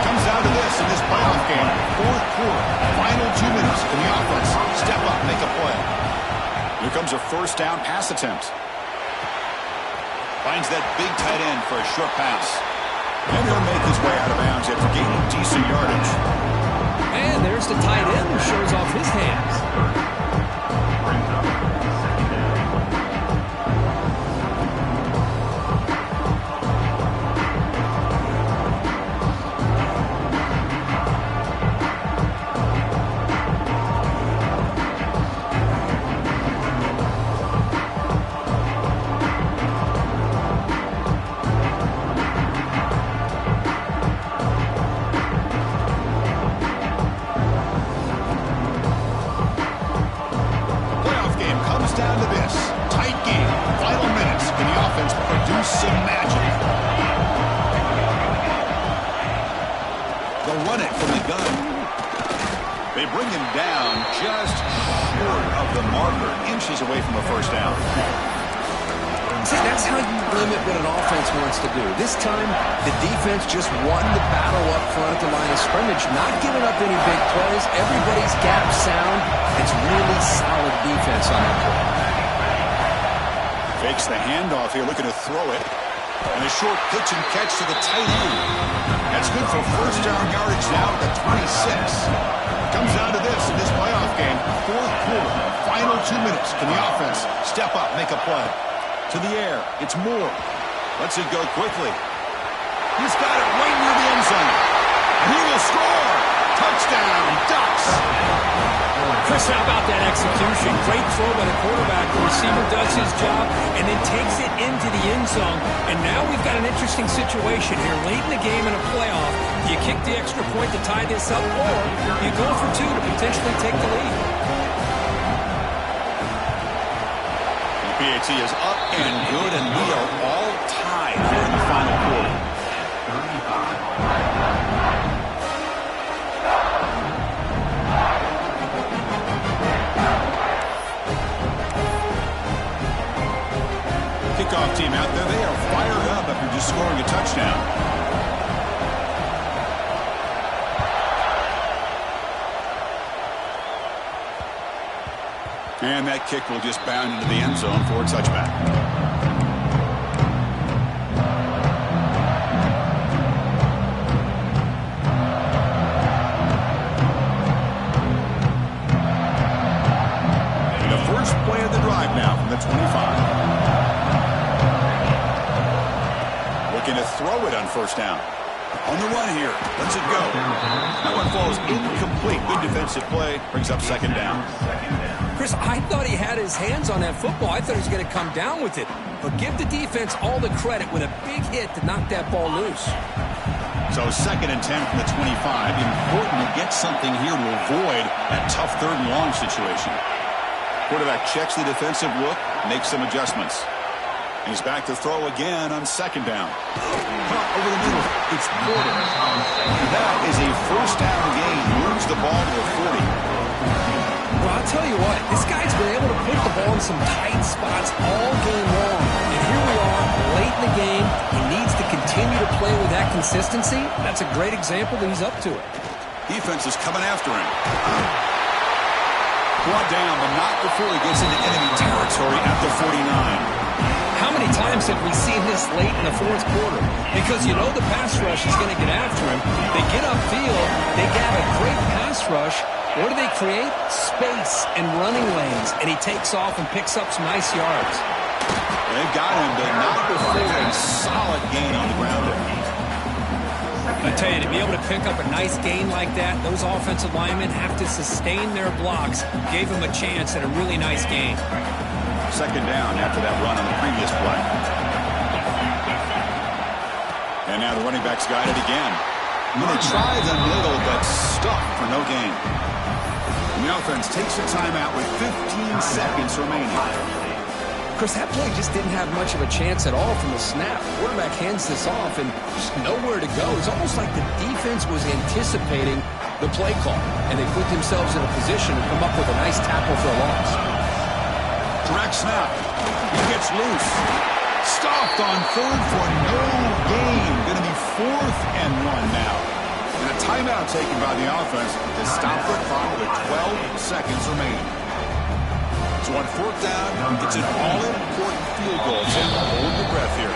Comes down to this in this playoff game. Fourth quarter, final 2 minutes. Can the offense step up, make a play? Here comes a first down pass attempt. Finds that big tight end for a short pass. And he'll make his way out of bounds after gaining decent yardage. And there's the tight end who shows off his hands. This time, the defense just won the battle up front at the line of scrimmage, not giving up any big plays. Everybody's gap sound. It's really solid defense on that play. Fakes the handoff here, looking to throw it. And a short pitch and catch to the tight end. That's good for first down yardage now at the 26. Comes down to this in this playoff game. Fourth quarter, final 2 minutes. Can the offense step up, make a play? To the air. It's Moore. Lets it go quickly. He's got it right near the end zone. And he will score. Touchdown, Ducks. Chris, how about that execution? Great throw by the quarterback. The receiver does his job and then takes it into the end zone. And now we've got an interesting situation here. Late in the game in a playoff, you kick the extra point to tie this up, or you go for two to potentially take the lead. The PAT is up and good, and we are all tied here in the final quarter. 35. Kickoff team out there. They are fired up after just scoring a touchdown. And that kick will just bound into the end zone for a touchback. And the first play of the drive now from the 25. Looking to throw it on first down. On the run here. Lets it go. That one falls incomplete. Good defensive play. Brings up second down. Chris, I thought he had his hands on that football. I thought he was going to come down with it. But give the defense all the credit with a big hit to knock that ball loose. So 2nd and 10 from the 25. Important to get something here to avoid that tough 3rd and long situation. Quarterback checks the defensive look, makes some adjustments. He's back to throw again on 2nd down. Caught over the middle. It's Porter. That is a first down gain. Moves the ball to the 40. Well, I'll tell you what. This guy's been able to put the ball in some tight spots all game long. And here we are, late in the game. He needs to continue to play with that consistency. That's a great example that he's up to it. Defense is coming after him. Brought down, but not before he gets into enemy territory at the 49. How many times have we seen this late in the 4th quarter? Because you know the pass rush is going to get after him. They get upfield. They have a great pass rush. What do they create? Space and running lanes. And he takes off and picks up some nice yards. They've got him, but not before a solid gain on the ground there. I tell you, to be able to pick up a nice gain like that, those offensive linemen have to sustain their blocks. Gave him a chance at a really nice gain. 2nd down after that run on the previous play. And now the running back's got it again. Going to try the middle, but stuffed for no gain. And the offense takes a timeout with 15 seconds remaining. Chris, that play just didn't have much of a chance at all from the snap. Quarterback hands this off and just nowhere to go. It's almost like the defense was anticipating the play call, and they put themselves in a position to come up with a nice tackle for a loss. Direct snap. He gets loose. Stopped on 3rd for no gain. Going to be 4th and 1 now. And a timeout taken by the offense to stop the clock with 12 seconds remaining. So on 4th down, it's an all-important field goal. So hold your breath here.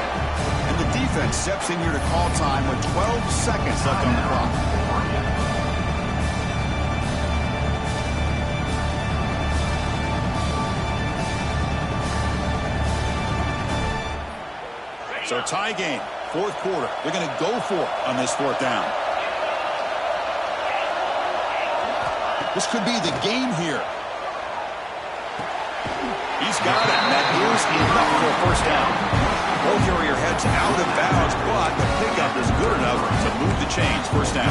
And the defense steps in here to call time with 12 seconds left on the clock. So tie game, 4th quarter. They're going to go for it on this 4th down. This could be the game here. He's got it. That is enough for a first down. Ball carrier heads out of bounds, but the pickup is good enough to move the chains. First down.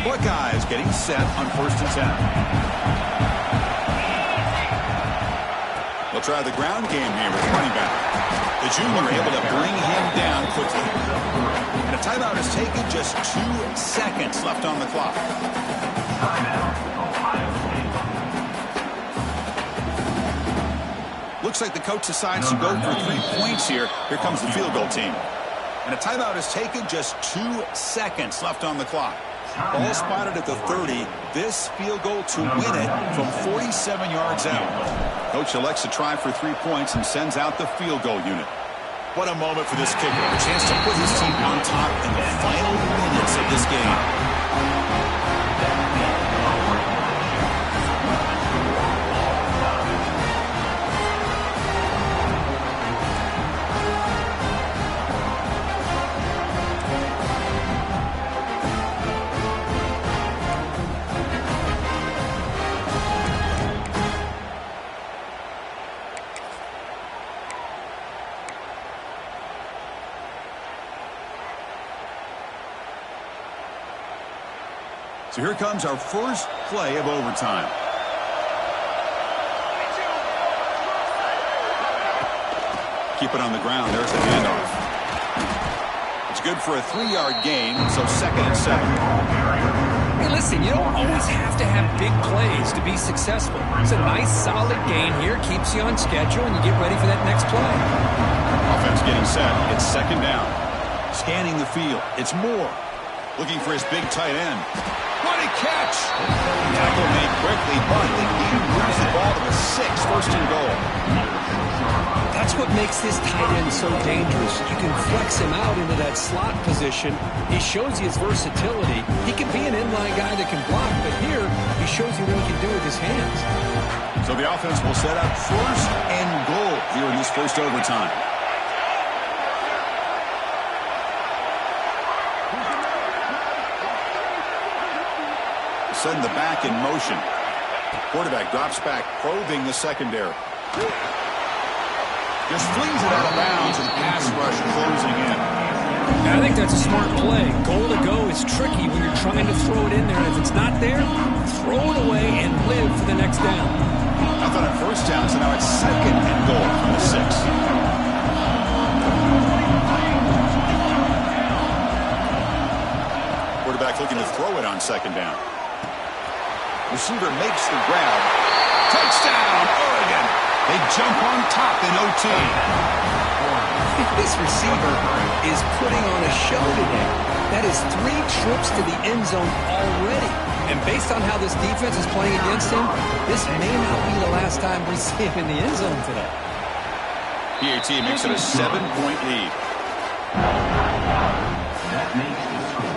Buckeyes getting set on 1st and 10. They'll try the ground game here with running back. The junior able to bring him down quickly. And a timeout is taken, just 2 seconds left on the clock. Looks like the coach decides to go for 3 points here. Here comes the field goal team. And a timeout is taken, just 2 seconds left on the clock. Ball spotted at the 30. This field goal to win it from 47 yards out. Coach elects to try for 3 points and sends out the field goal unit. What a moment for this kicker. A chance to put his team on top in the final minutes of this game. So here comes our first play of overtime. Keep it on the ground. There's the handoff. It's good for a 3-yard gain, so 2nd and 7. Hey, listen, you don't always have to have big plays to be successful. It's a nice, solid gain here. Keeps you on schedule, and you get ready for that next play. Offense getting set. It's 2nd down. Scanning the field. It's Moore. Looking for his big tight end. What a catch! Tackle made quickly, but the team moves the ball to the 6, 1st and goal. That's what makes this tight end so dangerous. You can flex him out into that slot position. He shows you his versatility. He can be an inline guy that can block, but here he shows you what he can do with his hands. So the offense will set up 1st and goal here in this first overtime. Send the back in motion. Quarterback drops back, probing the secondary. Just flings it out of bounds and pass rush closing in. I think that's a smart play. Goal to go is tricky when you're trying to throw it in there. And if it's not there, throw it away and live for the next down. Nothing on 1st down, so now it's 2nd and goal from the 6. Quarterback looking to throw it on 2nd down. Receiver makes the grab. Touchdown, Oregon. They jump on top in OT. This receiver is putting on a show today. That is 3 trips to the end zone already. And based on how this defense is playing against him, this may not be the last time we see him in the end zone today. PAT makes it a 7-point lead. That makes the score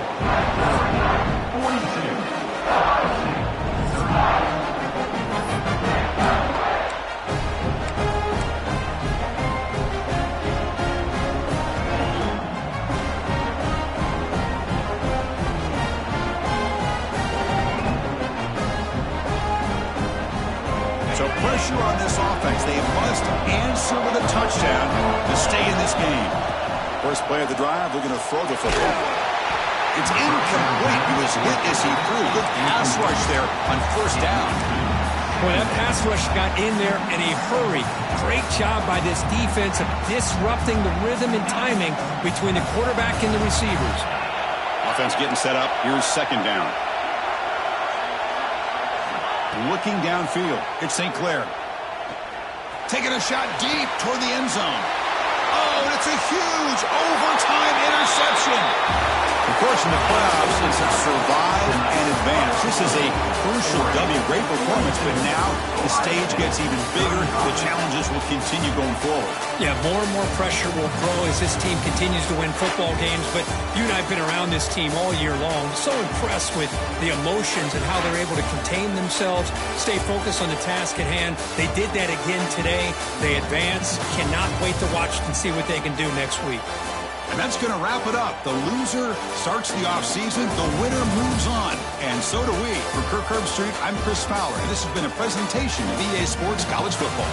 42. So pressure on this offense. They must answer with a touchdown to stay in this game. First play of the drive, they're going to throw the football. It's incomplete. He was hit as he threw. Good pass rush there on 1st down. Boy, that pass rush got in there in a hurry. Great job by this defense of disrupting the rhythm and timing between the quarterback and the receivers. Offense getting set up. Here's 2nd down. Looking downfield. It's St. Clair. Taking a shot deep toward the end zone. Oh, and it's a huge overtime interception. Of course, in the playoffs, it's a survive and advance. This is a crucial W. Great performance, but now the stage gets even bigger. The challenges will continue going forward. Yeah, more and more pressure will grow as this team continues to win football games. But you and I have been around this team all year long. So impressed with the emotions and how they're able to contain themselves, stay focused on the task at hand. They did that again today. They advance. Cannot wait to watch and see what they can do next week. And that's going to wrap it up. The loser starts the offseason. The winner moves on. And so do we. For Kirk Herbstreit, I'm Chris Fowler. And this has been a presentation of EA Sports College Football.